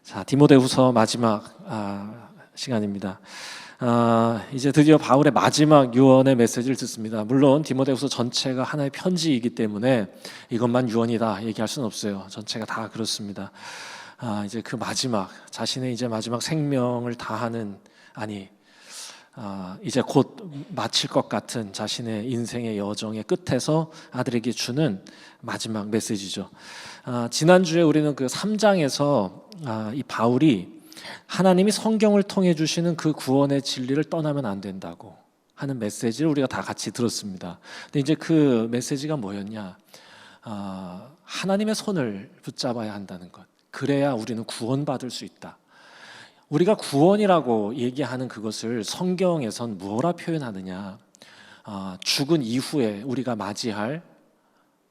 자, 디모데후서 마지막 시간입니다. 이제 드디어 바울의 마지막 유언의 메시지를 듣습니다. 물론 디모데후서 전체가 하나의 편지이기 때문에 이것만 유언이다 얘기할 수는 없어요. 전체가 다 그렇습니다. 이제 그 마지막, 자신의 이제 마지막 생명을 다하는, 이제 곧 마칠 것 같은 자신의 인생의 여정의 끝에서 아들에게 주는 마지막 메시지죠. 지난주에 우리는 그 3장에서 이 바울이 하나님이 성경을 통해 주시는 그 구원의 진리를 떠나면 안 된다고 하는 메시지를 우리가 다 같이 들었습니다. 근데 이제 그 메시지가 뭐였냐? 하나님의 손을 붙잡아야 한다는 것. 그래야 우리는 구원받을 수 있다. 우리가 구원이라고 얘기하는 그것을 성경에선 뭐라 표현하느냐? 죽은 이후에 우리가 맞이할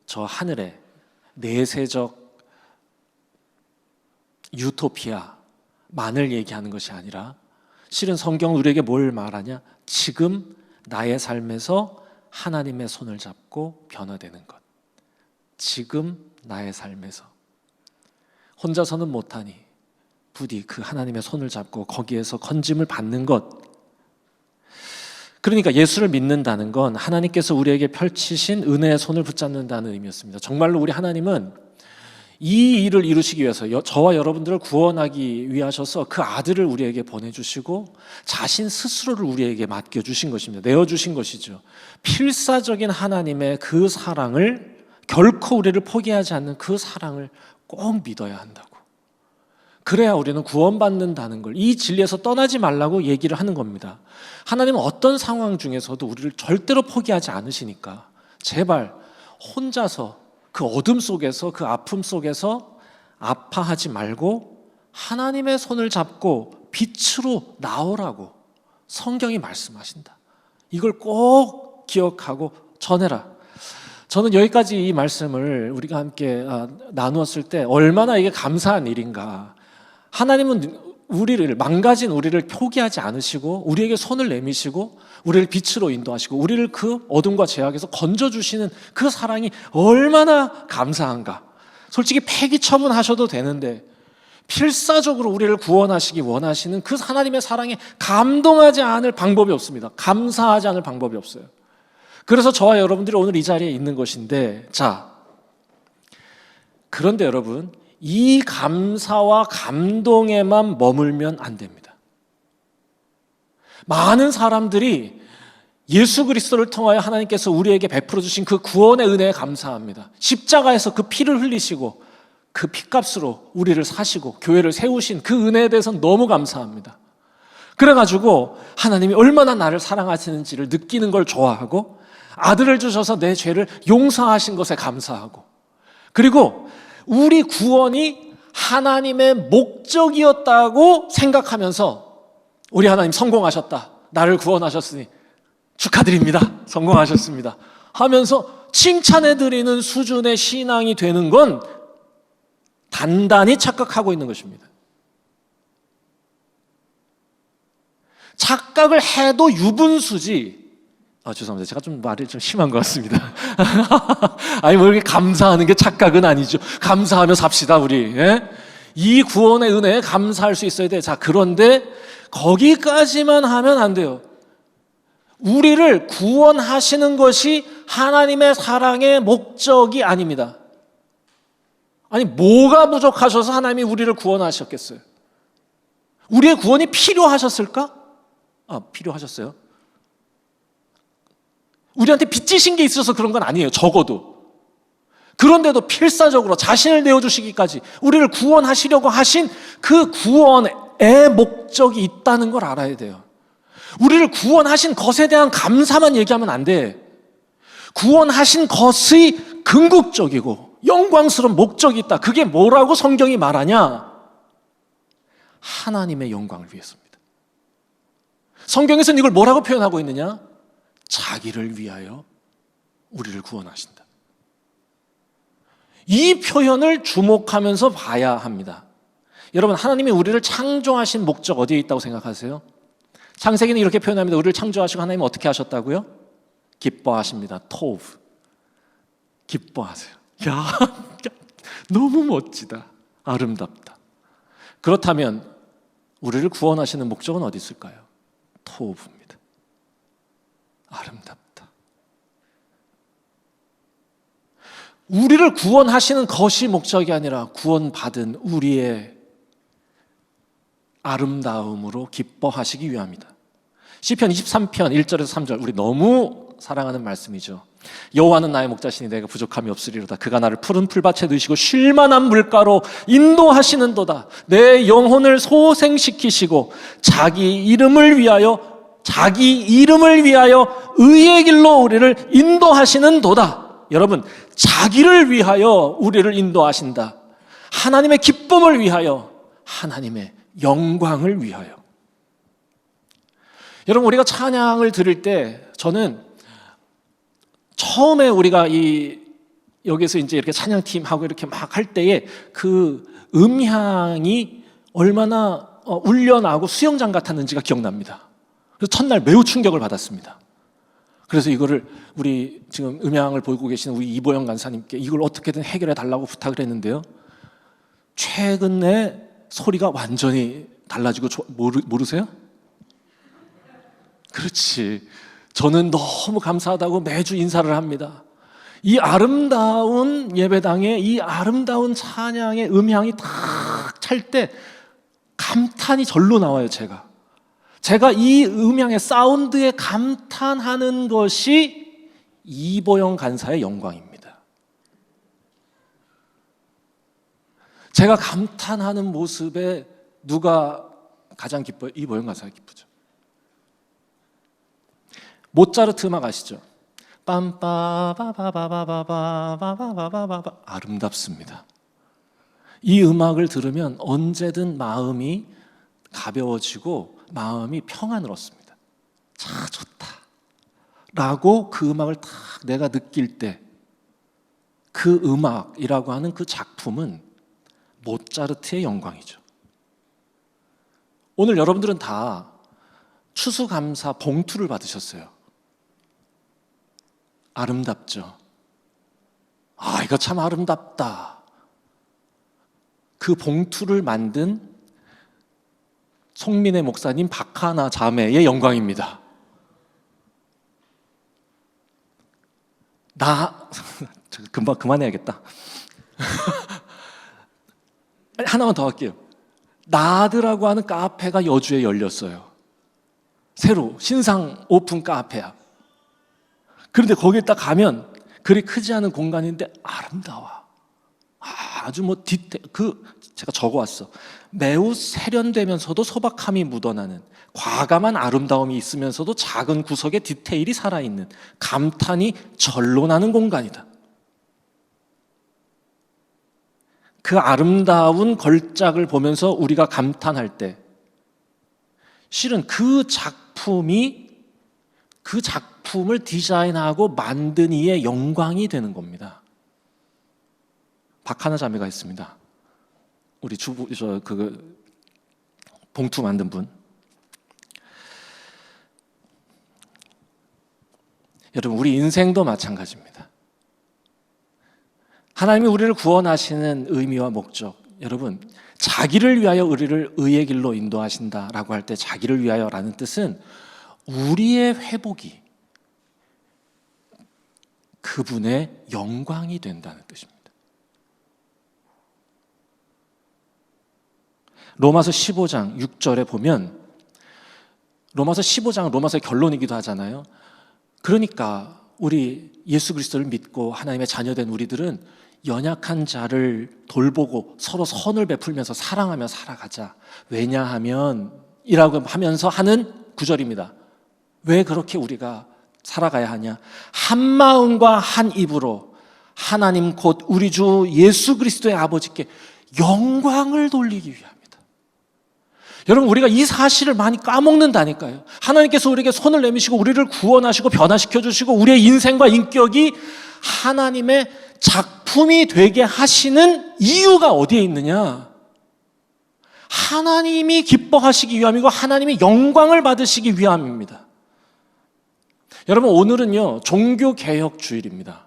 저 하늘의 내세적 유토피아만을 얘기하는 것이 아니라, 실은 성경은 우리에게 뭘 말하냐? 지금 나의 삶에서 하나님의 손을 잡고 변화되는 것. 지금 나의 삶에서 혼자서는 못하니 부디 그 하나님의 손을 잡고 거기에서 건짐을 받는 것. 그러니까 예수를 믿는다는 건 하나님께서 우리에게 펼치신 은혜의 손을 붙잡는다는 의미였습니다. 정말로 우리 하나님은 이 일을 이루시기 위해서 저와 여러분들을 구원하기 위하셔서 그 아들을 우리에게 보내주시고 자신 스스로를 우리에게 맡겨주신 것입니다. 내어주신 것이죠. 필사적인 하나님의 그 사랑을, 결코 우리를 포기하지 않는 그 사랑을 꼭 믿어야 한다고. 그래야 우리는 구원받는다는 걸, 이 진리에서 떠나지 말라고 얘기를 하는 겁니다. 하나님은 어떤 상황 중에서도 우리를 절대로 포기하지 않으시니까 제발 혼자서 그 어둠 속에서, 그 아픔 속에서 아파하지 말고 하나님의 손을 잡고 빛으로 나오라고 성경이 말씀하신다. 이걸 꼭 기억하고 전해라. 저는 여기까지 이 말씀을 우리가 함께 나누었을 때 얼마나 이게 감사한 일인가. 하나님은 우리를, 망가진 우리를 포기하지 않으시고 우리에게 손을 내미시고 우리를 빛으로 인도하시고 우리를 그 어둠과 죄악에서 건져주시는 그 사랑이 얼마나 감사한가. 솔직히 폐기 처분하셔도 되는데 필사적으로 우리를 구원하시기 원하시는 그 하나님의 사랑에 감동하지 않을 방법이 없습니다. 감사하지 않을 방법이 없어요. 그래서 저와 여러분들이 오늘 이 자리에 있는 것인데, 자, 그런데 여러분, 이 감사와 감동에만 머물면 안 됩니다. 많은 사람들이 예수 그리스도를 통하여 하나님께서 우리에게 베풀어 주신 그 구원의 은혜에 감사합니다. 십자가에서 그 피를 흘리시고 그 피값으로 우리를 사시고 교회를 세우신 그 은혜에 대해서는 너무 감사합니다. 그래가지고 하나님이 얼마나 나를 사랑하시는지를 느끼는 걸 좋아하고, 아들을 주셔서 내 죄를 용서하신 것에 감사하고, 그리고 우리 구원이 하나님의 목적이었다고 생각하면서 우리 하나님 성공하셨다, 나를 구원하셨으니 축하드립니다, 성공하셨습니다 하면서 칭찬해드리는 수준의 신앙이 되는 건 단단히 착각하고 있는 것입니다. 착각을 해도 유분수지. 죄송합니다. 제가 좀 말이 좀 심한 것 같습니다. 아니, 뭐 이렇게 감사하는 게 착각은 아니죠. 감사하며 삽시다, 우리. 예? 이 구원의 은혜에 감사할 수 있어야 돼. 자, 그런데 거기까지만 하면 안 돼요. 우리를 구원하시는 것이 하나님의 사랑의 목적이 아닙니다. 아니, 뭐가 부족하셔서 하나님이 우리를 구원하셨겠어요? 우리의 구원이 필요하셨을까? 필요하셨어요. 우리한테 빚지신 게 있어서 그런 건 아니에요, 적어도. 그런데도 필사적으로 자신을 내어주시기까지 우리를 구원하시려고 하신 그 구원의 목적이 있다는 걸 알아야 돼요. 우리를 구원하신 것에 대한 감사만 얘기하면 안 돼. 구원하신 것의 궁극적이고 영광스러운 목적이 있다. 그게 뭐라고 성경이 말하냐? 하나님의 영광을 위해서입니다. 성경에서는 이걸 뭐라고 표현하고 있느냐? 자기를 위하여 우리를 구원하신다. 이 표현을 주목하면서 봐야 합니다. 여러분, 하나님이 우리를 창조하신 목적 어디에 있다고 생각하세요? 창세기는 이렇게 표현합니다. 우리를 창조하시고 하나님은 어떻게 하셨다고요? 기뻐하십니다. 토브. 기뻐하세요. 야, 너무 멋지다. 아름답다. 그렇다면 우리를 구원하시는 목적은 어디 있을까요? 토부입니다. 아름답다. 우리를 구원하시는 것이 목적이 아니라 구원받은 우리의 아름다움으로 기뻐하시기 위함이다. 시편 23편 1절에서 3절, 우리 너무 사랑하는 말씀이죠. 여호와는 나의 목자시니 내가 부족함이 없으리로다. 그가 나를 푸른 풀밭에 누이시고 쉴만한 물가로 인도하시는도다. 내 영혼을 소생시키시고 자기 이름을 위하여 의의 길로 우리를 인도하시는도다. 여러분, 자기를 위하여 우리를 인도하신다. 하나님의 기쁨을 위하여, 하나님의 영광을 위하여. 여러분, 우리가 찬양을 드릴 때 저는 처음에 우리가 여기서 이제 이렇게 찬양팀하고 이렇게 막 할 때에 그 음향이 얼마나 울려나고 수영장 같았는지가 기억납니다. 그래서 첫날 매우 충격을 받았습니다. 그래서 이거를 우리 지금 음향을 보고 계시는 우리 이보영 간사님께 이걸 어떻게든 해결해 달라고 부탁을 했는데요. 최근에 소리가 완전히 달라지고 모르세요? 그렇지. 저는 너무 감사하다고 매주 인사를 합니다. 이 아름다운 예배당에 이 아름다운 찬양의 음향이 탁 찰 때 감탄이 절로 나와요. 제가 이 음향의 사운드에 감탄하는 것이 이보영 간사의 영광입니다. 제가 감탄하는 모습에 누가 가장 기뻐요? 이보영 간사가 기쁘죠. 모차르트 음악 아시죠? 빰빠바바바바바바바바바바바 아름답습니다. 이 음악을 들으면 언제든 마음이 가벼워지고 마음이 평안을 얻습니다. 자, 좋다 라고 그 음악을 딱 내가 느낄 때 그 음악이라고 하는 그 작품은 모차르트의 영광이죠. 오늘 여러분들은 다 추수감사 봉투를 받으셨어요. 아름답죠? 아, 이거 참 아름답다. 그 봉투를 만든 송민의 목사님 박하나 자매의 영광입니다. 금방 그만해야겠다. 하나만 더 할게요. 나드라고 하는 카페가 여주에 열렸어요. 새로 신상 오픈 카페야. 그런데 거기에 딱 가면 그리 크지 않은 공간인데 아름다워. 아주 제가 적어왔어. 매우 세련되면서도 소박함이 묻어나는 과감한 아름다움이 있으면서도 작은 구석에 디테일이 살아있는 감탄이 절로 나는 공간이다. 그 아름다운 걸작을 보면서 우리가 감탄할 때 실은 그 작품을 디자인하고 만든 이의 영광이 되는 겁니다. 박하나 자매가 있습니다. 우리 봉투 만든 분. 여러분, 우리 인생도 마찬가지입니다. 하나님이 우리를 구원하시는 의미와 목적, 여러분, 자기를 위하여 우리를 의의 길로 인도하신다라고 할 때 자기를 위하여라는 뜻은 우리의 회복이 그분의 영광이 된다는 뜻입니다. 로마서 15장 6절에 보면 로마서 15장은 로마서의 결론이기도 하잖아요. 그러니까 우리 예수 그리스도를 믿고 하나님의 자녀된 우리들은 연약한 자를 돌보고 서로 선을 베풀면서 사랑하며 살아가자. 왜냐하면 이라고 하면서 하는 구절입니다. 왜 그렇게 우리가 살아가야 하냐? 한 마음과 한 입으로 하나님 곧 우리 주 예수 그리스도의 아버지께 영광을 돌리기 위함이다. 여러분, 우리가 이 사실을 많이 까먹는다니까요. 하나님께서 우리에게 손을 내미시고 우리를 구원하시고 변화시켜 주시고 우리의 인생과 인격이 하나님의 작품이 되게 하시는 이유가 어디에 있느냐? 하나님이 기뻐하시기 위함이고 하나님이 영광을 받으시기 위함입니다. 여러분, 오늘은요 종교개혁 주일입니다.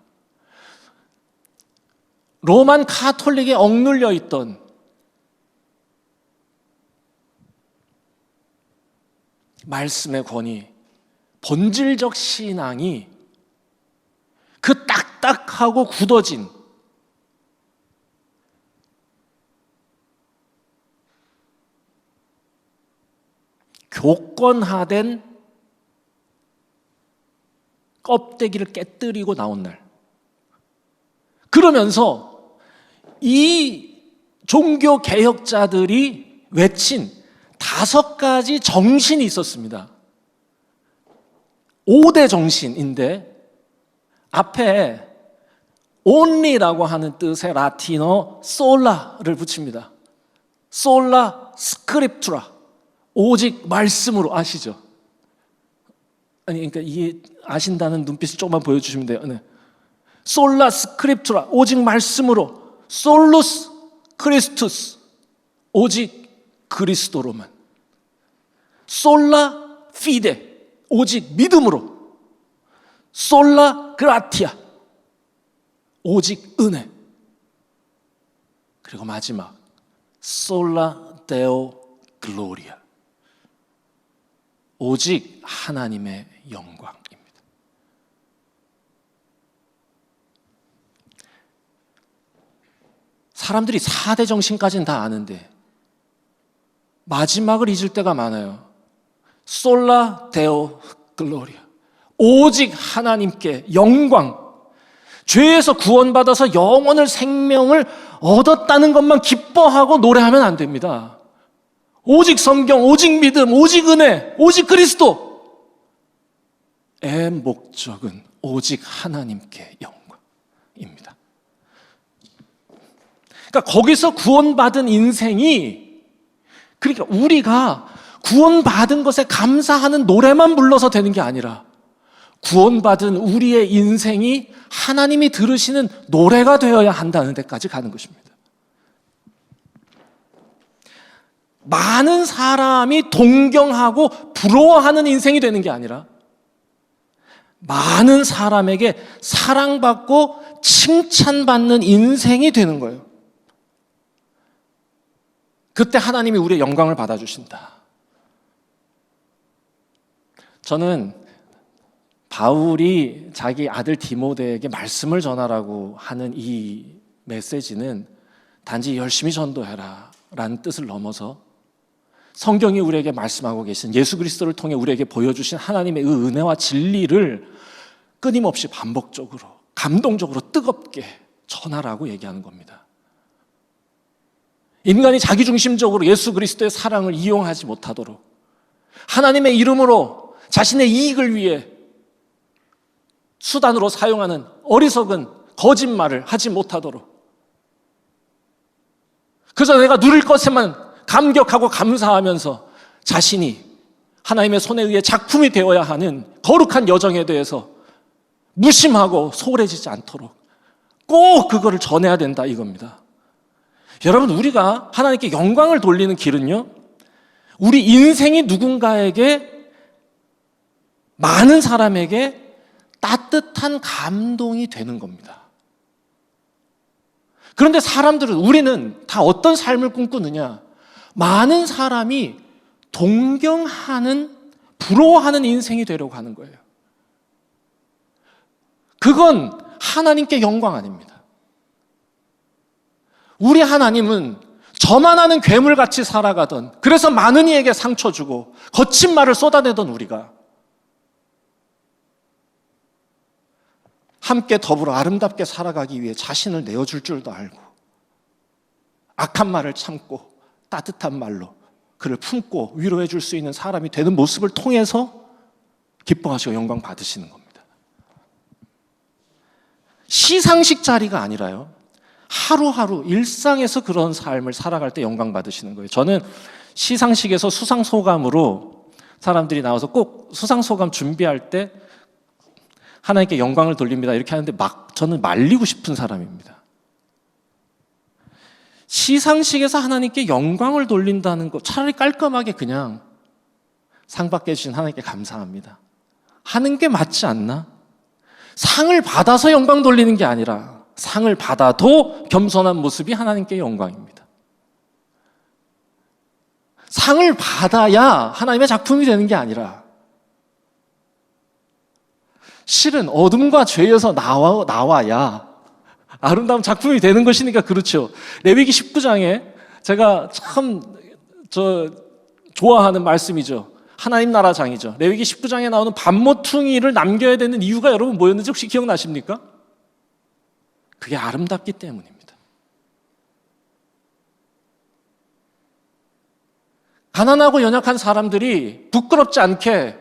로만 카톨릭에 억눌려 있던 말씀의 권위, 본질적 신앙이 그 딱딱하고 굳어진 교권화된 껍데기를 깨뜨리고 나온 날, 그러면서 이 종교 개혁자들이 외친 5가지 정신이 있었습니다. 5대 정신인데 앞에 only라고 하는 뜻의 라틴어 솔라를 붙입니다. 솔라 스크립투라, 오직 말씀으로. 아시죠? 아니, 그러니까 이게 아신다는 눈빛을 조금만 보여주시면 돼요. 네. 솔라 스크립투라, 오직 말씀으로. 솔루스 크리스투스, 오직 그리스도로만. 솔라 피데, 오직 믿음으로. 솔라 그라티아, 오직 은혜. 그리고 마지막 솔라 데오 글로리아, 오직 하나님의 영광입니다. 사람들이 4대 정신까지는 다 아는데 마지막을 잊을 때가 많아요. 솔라 데오 글로리아, 오직 하나님께 영광. 죄에서 구원받아서 영원을 생명을 얻었다는 것만 기뻐하고 노래하면 안 됩니다. 오직 성경, 오직 믿음, 오직 은혜, 오직 그리스도의 목적은 오직 하나님께 영광입니다. 그러니까 거기서 구원받은 인생이, 그러니까 우리가 구원받은 것에 감사하는 노래만 불러서 되는 게 아니라 구원받은 우리의 인생이 하나님이 들으시는 노래가 되어야 한다는 데까지 가는 것입니다. 많은 사람이 동경하고 부러워하는 인생이 되는 게 아니라 많은 사람에게 사랑받고 칭찬받는 인생이 되는 거예요. 그때 하나님이 우리의 영광을 받아주신다. 저는 바울이 자기 아들 디모데에게 말씀을 전하라고 하는 이 메시지는 단지 열심히 전도해라 라는 뜻을 넘어서 성경이 우리에게 말씀하고 계신 예수 그리스도를 통해 우리에게 보여주신 하나님의 그 은혜와 진리를 끊임없이 반복적으로, 감동적으로, 뜨겁게 전하라고 얘기하는 겁니다. 인간이 자기중심적으로 예수 그리스도의 사랑을 이용하지 못하도록, 하나님의 이름으로 자신의 이익을 위해 수단으로 사용하는 어리석은 거짓말을 하지 못하도록, 그래서 내가 누릴 것에만 감격하고 감사하면서 자신이 하나님의 손에 의해 작품이 되어야 하는 거룩한 여정에 대해서 무심하고 소홀해지지 않도록 꼭 그거를 전해야 된다, 이겁니다. 여러분, 우리가 하나님께 영광을 돌리는 길은요, 우리 인생이 누군가에게, 많은 사람에게 따뜻한 감동이 되는 겁니다. 그런데 사람들은, 우리는 다 어떤 삶을 꿈꾸느냐? 많은 사람이 동경하는, 부러워하는 인생이 되려고 하는 거예요. 그건 하나님께 영광 아닙니다. 우리 하나님은 저만 아는 괴물같이 살아가던, 그래서 많은 이에게 상처 주고 거친 말을 쏟아내던 우리가 함께 더불어 아름답게 살아가기 위해 자신을 내어줄 줄도 알고 악한 말을 참고 따뜻한 말로 그를 품고 위로해 줄 수 있는 사람이 되는 모습을 통해서 기뻐하시고 영광 받으시는 겁니다. 시상식 자리가 아니라요, 하루하루 일상에서 그런 삶을 살아갈 때 영광 받으시는 거예요. 저는 시상식에서 수상소감으로 사람들이 나와서 꼭 수상소감 준비할 때 하나님께 영광을 돌립니다 이렇게 하는데 저는 말리고 싶은 사람입니다. 시상식에서 하나님께 영광을 돌린다는 거 차라리 깔끔하게 그냥 상 받게 해주신 하나님께 감사합니다 하는 게 맞지 않나? 상을 받아서 영광 돌리는 게 아니라 상을 받아도 겸손한 모습이 하나님께 영광입니다. 상을 받아야 하나님의 작품이 되는 게 아니라 실은 어둠과 죄에서 나와야 아름다운 작품이 되는 것이니까 그렇죠. 레위기 19장에 제가 참 좋아하는 말씀이죠. 하나님 나라 장이죠. 레위기 19장에 나오는 밤모퉁이를 남겨야 되는 이유가 여러분 뭐였는지 혹시 기억나십니까? 그게 아름답기 때문입니다. 가난하고 연약한 사람들이 부끄럽지 않게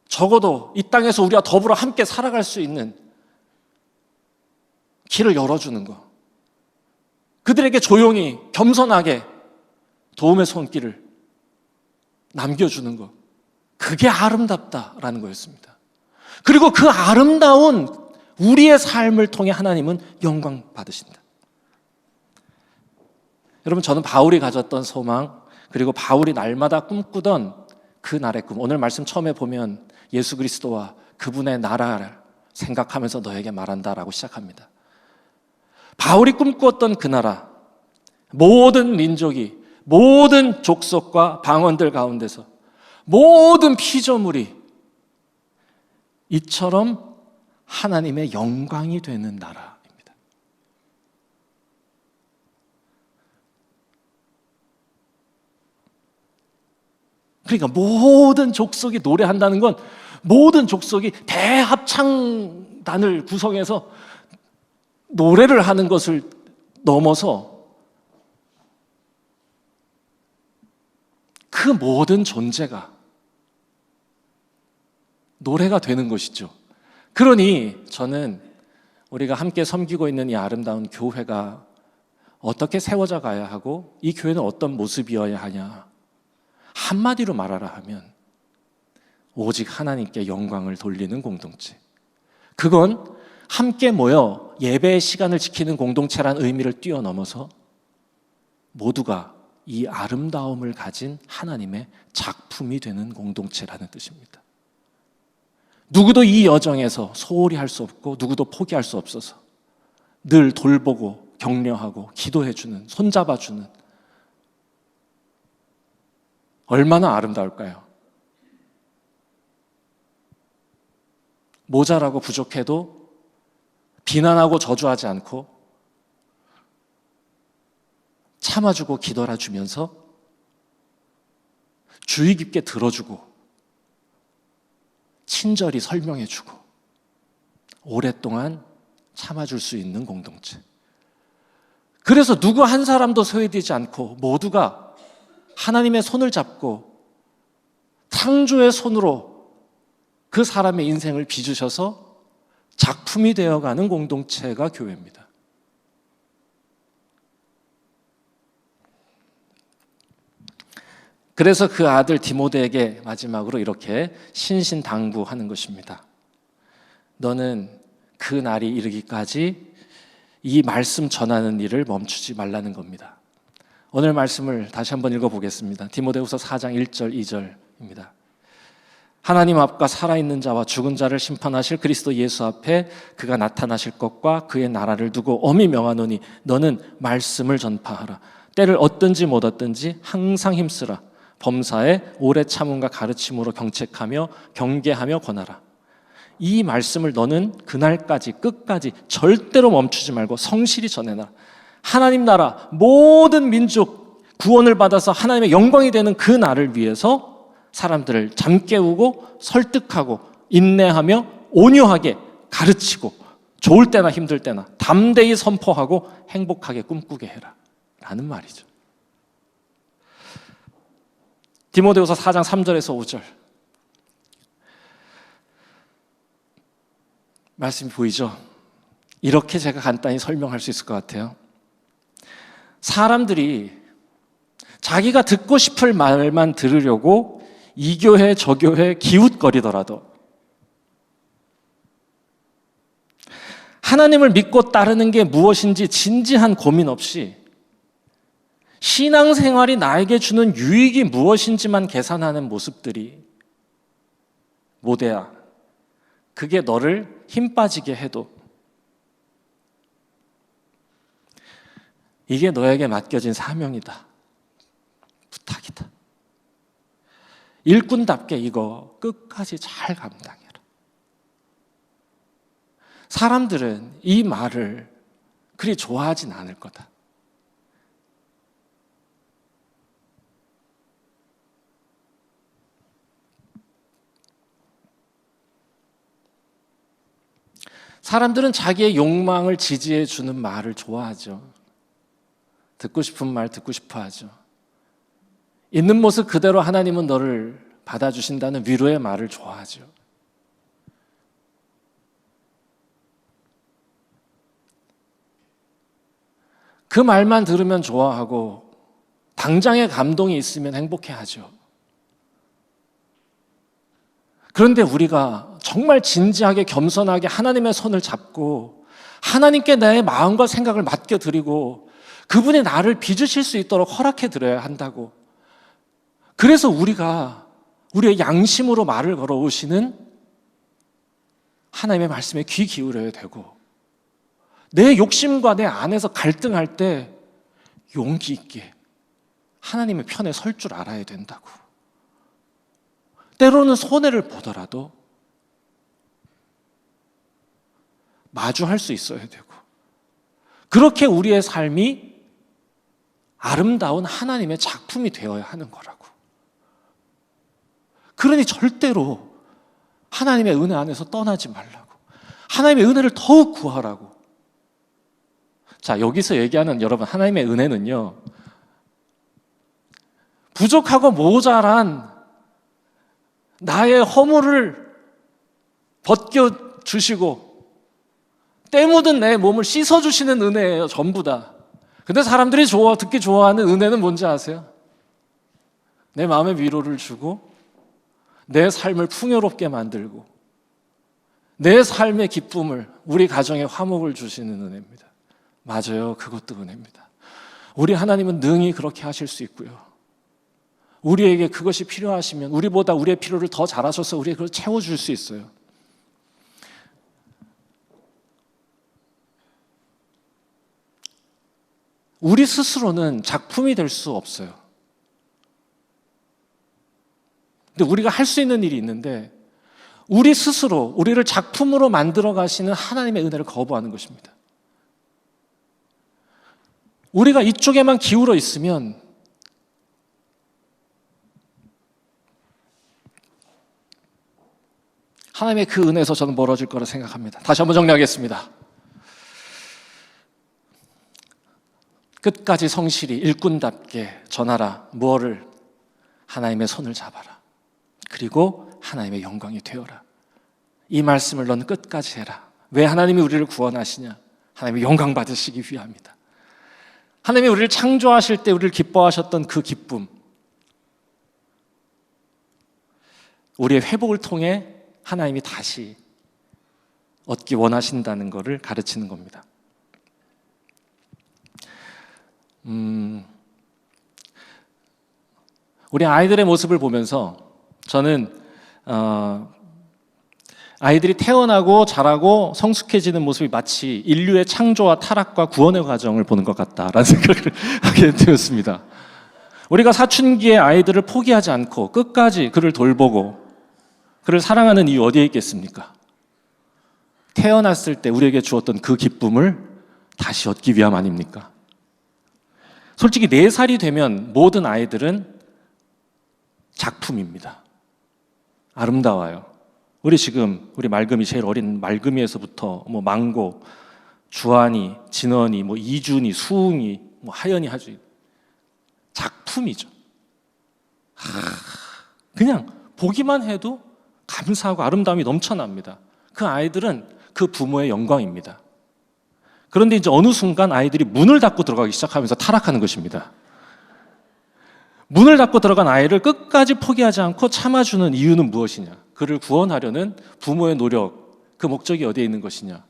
적어도 이 땅에서 우리와 더불어 함께 살아갈 수 있는 길을 열어주는 거. 그들에게 조용히 겸손하게 도움의 손길을 남겨주는 것. 그게 아름답다라는 거였습니다. 그리고 그 아름다운 우리의 삶을 통해 하나님은 영광 받으신다. 여러분, 저는 바울이 가졌던 소망, 그리고 바울이 날마다 꿈꾸던 그 날의 꿈. 오늘 말씀 처음에 보면 예수 그리스도와 그분의 나라를 생각하면서 너에게 말한다라고 시작합니다. 바울이 꿈꾸었던 그 나라, 모든 민족이, 모든 족속과 방언들 가운데서 모든 피조물이 이처럼 하나님의 영광이 되는 나라입니다. 그러니까 모든 족속이 노래한다는 건 모든 족속이 대합창단을 구성해서 노래를 하는 것을 넘어서 그 모든 존재가 노래가 되는 것이죠. 그러니 저는 우리가 함께 섬기고 있는 이 아름다운 교회가 어떻게 세워져 가야 하고 이 교회는 어떤 모습이어야 하냐, 한마디로 말하라 하면 오직 하나님께 영광을 돌리는 공동체. 그건 함께 모여 예배의 시간을 지키는 공동체라는 의미를 뛰어넘어서 모두가 이 아름다움을 가진 하나님의 작품이 되는 공동체라는 뜻입니다. 누구도 이 여정에서 소홀히 할 수 없고 누구도 포기할 수 없어서 늘 돌보고 격려하고 기도해주는, 손잡아주는, 얼마나 아름다울까요? 모자라고 부족해도 비난하고 저주하지 않고 참아주고 기도해주면서 주의 깊게 들어주고 친절히 설명해주고 오랫동안 참아줄 수 있는 공동체. 그래서 누구 한 사람도 소외되지 않고 모두가 하나님의 손을 잡고 창조의 손으로 그 사람의 인생을 빚으셔서 작품이 되어가는 공동체가 교회입니다. 그래서 그 아들 디모데에게 마지막으로 이렇게 신신당부하는 것입니다. 너는 그 날이 이르기까지 이 말씀 전하는 일을 멈추지 말라는 겁니다. 오늘 말씀을 다시 한번 읽어보겠습니다. 디모데후서 4장 1절 2절입니다. 하나님 앞과 살아있는 자와 죽은 자를 심판하실 그리스도 예수 앞에 그가 나타나실 것과 그의 나라를 두고 엄히 명하노니 너는 말씀을 전파하라. 때를 얻든지 못 얻든지 항상 힘쓰라. 범사에 오래 참음과 가르침으로 경책하며 경계하며 권하라. 이 말씀을 너는 그날까지 끝까지 절대로 멈추지 말고 성실히 전해라. 하나님 나라 모든 민족 구원을 받아서 하나님의 영광이 되는 그 날을 위해서 사람들을 잠깨우고 설득하고 인내하며 온유하게 가르치고 좋을 때나 힘들 때나 담대히 선포하고 행복하게 꿈꾸게 해라 라는 말이죠. 디모데후서 4장 3절에서 5절 말씀이 보이죠? 이렇게 제가 간단히 설명할 수 있을 것 같아요. 사람들이 자기가 듣고 싶을 말만 들으려고 이 교회 저 교회 기웃거리더라도 하나님을 믿고 따르는 게 무엇인지 진지한 고민 없이 신앙생활이 나에게 주는 유익이 무엇인지만 계산하는 모습들이 모대야. 그게 너를 힘 빠지게 해도 이게 너에게 맡겨진 사명이다. 부탁이다. 일꾼답게 이거 끝까지 잘 감당해라. 사람들은 이 말을 그리 좋아하진 않을 거다. 사람들은 자기의 욕망을 지지해 주는 말을 좋아하죠. 듣고 싶은 말 듣고 싶어 하죠. 있는 모습 그대로 하나님은 너를 받아주신다는 위로의 말을 좋아하죠. 그 말만 들으면 좋아하고 당장의 감동이 있으면 행복해하죠. 그런데 우리가 정말 진지하게 겸손하게 하나님의 손을 잡고 하나님께 나의 마음과 생각을 맡겨드리고 그분이 나를 빚으실 수 있도록 허락해드려야 한다고. 그래서 우리가 우리의 양심으로 말을 걸어오시는 하나님의 말씀에 귀 기울여야 되고, 내 욕심과 내 안에서 갈등할 때 용기 있게 하나님의 편에 설 줄 알아야 된다고. 때로는 손해를 보더라도 마주할 수 있어야 되고, 그렇게 우리의 삶이 아름다운 하나님의 작품이 되어야 하는 거라고. 그러니 절대로 하나님의 은혜 안에서 떠나지 말라고. 하나님의 은혜를 더욱 구하라고. 자, 여기서 얘기하는 여러분 하나님의 은혜는요, 부족하고 모자란 나의 허물을 벗겨주시고 때 묻은 내 몸을 씻어주시는 은혜예요. 전부 다. 근데 사람들이 듣기 좋아하는 은혜는 뭔지 아세요? 내 마음에 위로를 주고 내 삶을 풍요롭게 만들고 내 삶의 기쁨을, 우리 가정에 화목을 주시는 은혜입니다. 맞아요. 그것도 은혜입니다. 우리 하나님은 능히 그렇게 하실 수 있고요. 우리에게 그것이 필요하시면 우리보다 우리의 필요를 더 잘하셔서 우리에게 그걸 채워줄 수 있어요. 우리 스스로는 작품이 될 수 없어요. 근데 우리가 할 수 있는 일이 있는데, 우리 스스로 우리를 작품으로 만들어 가시는 하나님의 은혜를 거부하는 것입니다. 우리가 이쪽에만 기울어 있으면 하나님의 그 은혜에서 저는 멀어질 거라 생각합니다. 다시 한번 정리하겠습니다. 끝까지 성실히 일꾼답게 전하라. 무엇을? 하나님의 손을 잡아라. 그리고 하나님의 영광이 되어라. 이 말씀을 넌 끝까지 해라. 왜 하나님이 우리를 구원하시냐? 하나님의 영광 받으시기 위함이다. 하나님이 우리를 창조하실 때 우리를 기뻐하셨던 그 기쁨, 우리의 회복을 통해 하나님이 다시 얻기 원하신다는 것을 가르치는 겁니다. 우리 아이들의 모습을 보면서 저는 아이들이 태어나고 자라고 성숙해지는 모습이 마치 인류의 창조와 타락과 구원의 과정을 보는 것 같다라는 생각을 하게 되었습니다. 우리가 사춘기에 아이들을 포기하지 않고 끝까지 그를 돌보고 그를 사랑하는 이유 어디에 있겠습니까? 태어났을 때 우리에게 주었던 그 기쁨을 다시 얻기 위함 아닙니까? 솔직히 4살이 되면 모든 아이들은 작품입니다. 아름다워요. 우리 말금이 제일 어린 말금이에서부터 망고, 주한이, 진원이, 이준이, 수웅이, 하연이 아주 작품이죠. 그냥 보기만 해도 감사하고 아름다움이 넘쳐납니다. 그 아이들은 그 부모의 영광입니다. 그런데 이제 어느 순간 아이들이 문을 닫고 들어가기 시작하면서 타락하는 것입니다. 문을 닫고 들어간 아이를 끝까지 포기하지 않고 참아주는 이유는 무엇이냐? 그를 구원하려는 부모의 노력, 그 목적이 어디에 있는 것이냐?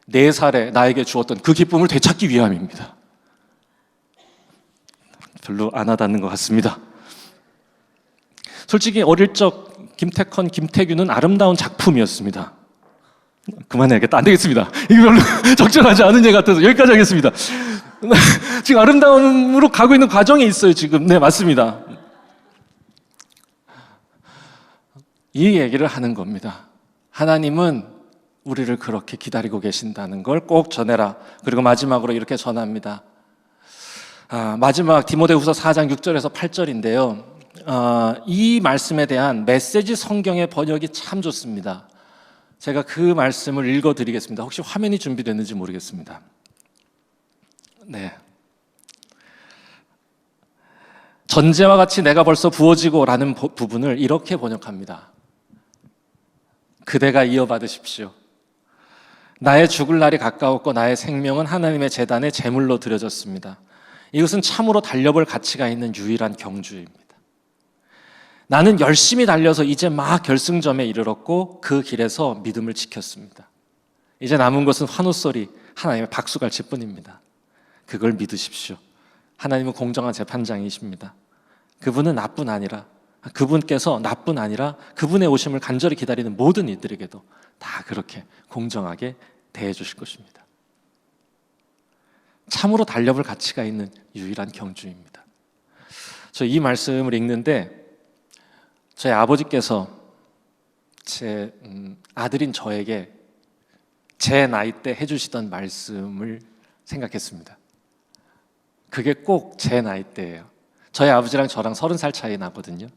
4살에 나에게 주었던 그 기쁨을 되찾기 위함입니다. 별로 안 와닿는 것 같습니다. 솔직히 어릴 적 김태컨, 김태규는 아름다운 작품이었습니다. 그만해야겠다. 안 되겠습니다. 이게 별로 적절하지 않은 예 같아서 여기까지 하겠습니다. 지금 아름다움으로 가고 있는 과정에 있어요, 지금. 네, 맞습니다. 이 얘기를 하는 겁니다. 하나님은 우리를 그렇게 기다리고 계신다는 걸 꼭 전해라. 그리고 마지막으로 이렇게 전합니다. 마지막 디모데후서 4장 6절에서 8절인데요. 이 말씀에 대한 메시지 성경의 번역이 참 좋습니다. 제가 그 말씀을 읽어드리겠습니다. 혹시 화면이 준비됐는지 모르겠습니다. 네. 전제와 같이 내가 벌써 부어지고 라는 부분을 이렇게 번역합니다. 그대가 이어받으십시오. 나의 죽을 날이 가까웠고 나의 생명은 하나님의 제단에 제물로 드려졌습니다. 이것은 참으로 달려볼 가치가 있는 유일한 경주입니다. 나는 열심히 달려서 이제 막 결승점에 이르렀고 그 길에서 믿음을 지켰습니다. 이제 남은 것은 환호소리, 하나님의 박수갈칠 뿐입니다. 그걸 믿으십시오. 하나님은 공정한 재판장이십니다. 그분께서 나뿐 아니라 그분의 오심을 간절히 기다리는 모든 이들에게도 다 그렇게 공정하게 대해 주실 것입니다. 참으로 달려볼 가치가 있는 유일한 경주입니다. 저 이 말씀을 읽는데 저희 아버지께서 제 아들인 저에게 제 나이 때 해주시던 말씀을 생각했습니다. 그게 꼭 제 나이 때예요. 저희 아버지랑 저랑 30살 차이 나거든요.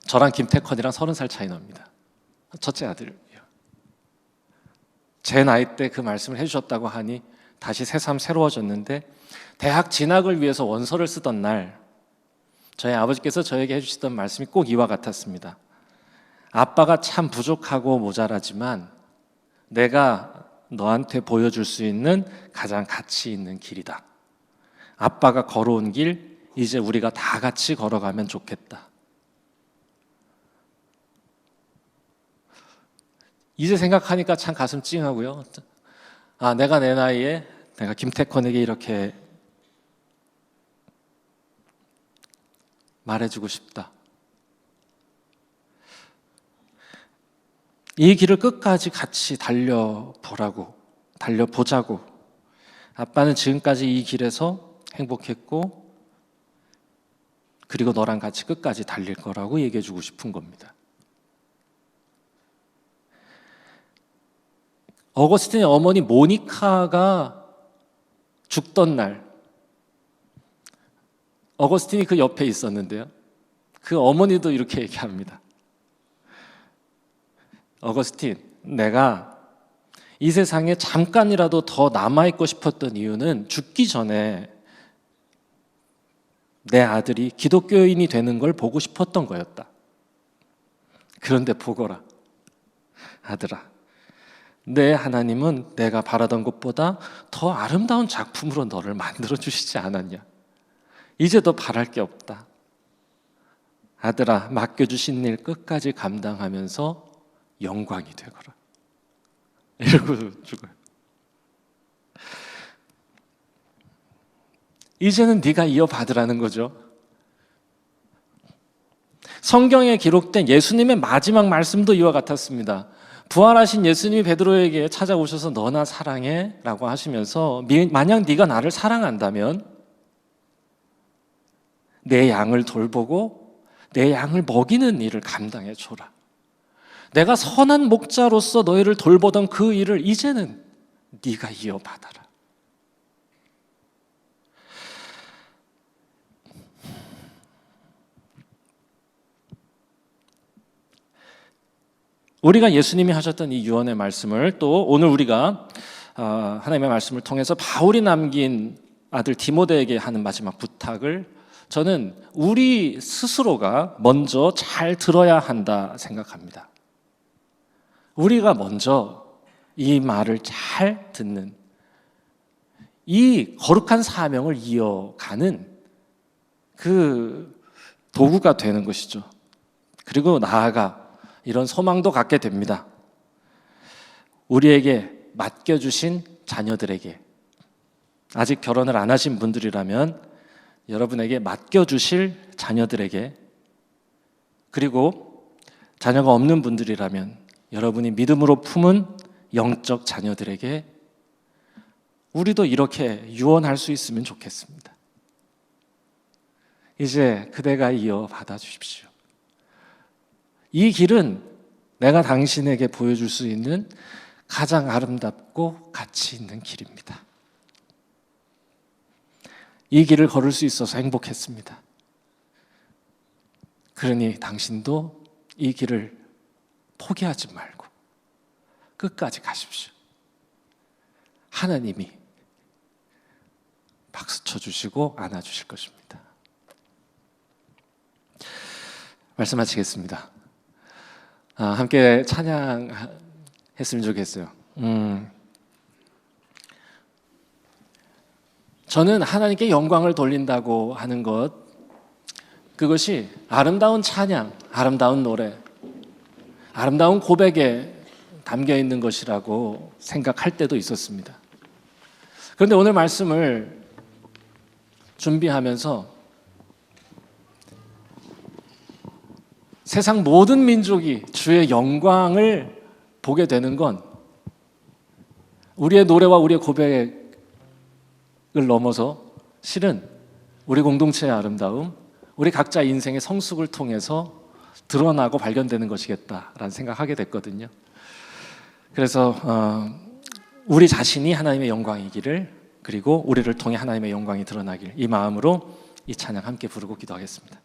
저랑 김태컨이랑 30살 차이 납니다. 첫째 아들이요. 제 나이 때 그 말씀을 해주셨다고 하니 다시 새삼 새로워졌는데, 대학 진학을 위해서 원서를 쓰던 날 저희 아버지께서 저에게 해주시던 말씀이 꼭 이와 같았습니다. 아빠가 참 부족하고 모자라지만 내가 너한테 보여줄 수 있는 가장 가치 있는 길이다. 아빠가 걸어온 길 이제 우리가 다 같이 걸어가면 좋겠다. 이제 생각하니까 참 가슴 찡하고요. 내가 내 나이에 내가 김태권에게 이렇게 말해주고 싶다. 이 길을 끝까지 같이 달려보자고. 아빠는 지금까지 이 길에서 행복했고, 그리고 너랑 같이 끝까지 달릴 거라고 얘기해주고 싶은 겁니다. 어거스틴의 어머니 모니카가 죽던 날, 어거스틴이 그 옆에 있었는데요. 그 어머니도 이렇게 얘기합니다. 어거스틴, 내가 이 세상에 잠깐이라도 더 남아있고 싶었던 이유는 죽기 전에 내 아들이 기독교인이 되는 걸 보고 싶었던 거였다. 그런데 보거라, 아들아. 내 하나님은 내가 바라던 것보다 더 아름다운 작품으로 너를 만들어 주시지 않았냐. 이제 더 바랄 게 없다. 아들아, 맡겨주신 일 끝까지 감당하면서 영광이 되거라. 이러고 죽어요. 이제는 네가 이어받으라는 거죠. 성경에 기록된 예수님의 마지막 말씀도 이와 같았습니다. 부활하신 예수님이 베드로에게 찾아오셔서 너나 사랑해 라고 하시면서, 만약 네가 나를 사랑한다면 내 양을 돌보고 내 양을 먹이는 일을 감당해 줘라. 내가 선한 목자로서 너희를 돌보던 그 일을 이제는 네가 이어받아라. 우리가 예수님이 하셨던 이 유언의 말씀을, 또 오늘 우리가 하나님의 말씀을 통해서 바울이 남긴 아들 디모데에게 하는 마지막 부탁을 저는 우리 스스로가 먼저 잘 들어야 한다 생각합니다. 우리가 먼저 이 말을 잘 듣는, 이 거룩한 사명을 이어가는 그 도구가 되는 것이죠. 그리고 나아가 이런 소망도 갖게 됩니다. 우리에게 맡겨주신 자녀들에게, 아직 결혼을 안 하신 분들이라면 여러분에게 맡겨주실 자녀들에게, 그리고 자녀가 없는 분들이라면 여러분이 믿음으로 품은 영적 자녀들에게 우리도 이렇게 유언할 수 있으면 좋겠습니다. 이제 그대가 이어 받아주십시오. 이 길은 내가 당신에게 보여줄 수 있는 가장 아름답고 가치 있는 길입니다. 이 길을 걸을 수 있어서 행복했습니다. 그러니 당신도 이 길을 포기하지 말고 끝까지 가십시오. 하나님이 박수 쳐주시고 안아주실 것입니다. 말씀 마치겠습니다. 함께 찬양했으면 좋겠어요. 저는 하나님께 영광을 돌린다고 하는 것, 그것이 아름다운 찬양, 아름다운 노래, 아름다운 고백에 담겨 있는 것이라고 생각할 때도 있었습니다. 그런데 오늘 말씀을 준비하면서 세상 모든 민족이 주의 영광을 보게 되는 건 우리의 노래와 우리의 고백을 넘어서 실은 우리 공동체의 아름다움, 우리 각자 인생의 성숙을 통해서 드러나고 발견되는 것이겠다라는 생각하게 됐거든요. 그래서 우리 자신이 하나님의 영광이기를, 그리고 우리를 통해 하나님의 영광이 드러나길, 이 마음으로 이 찬양 함께 부르고 기도하겠습니다.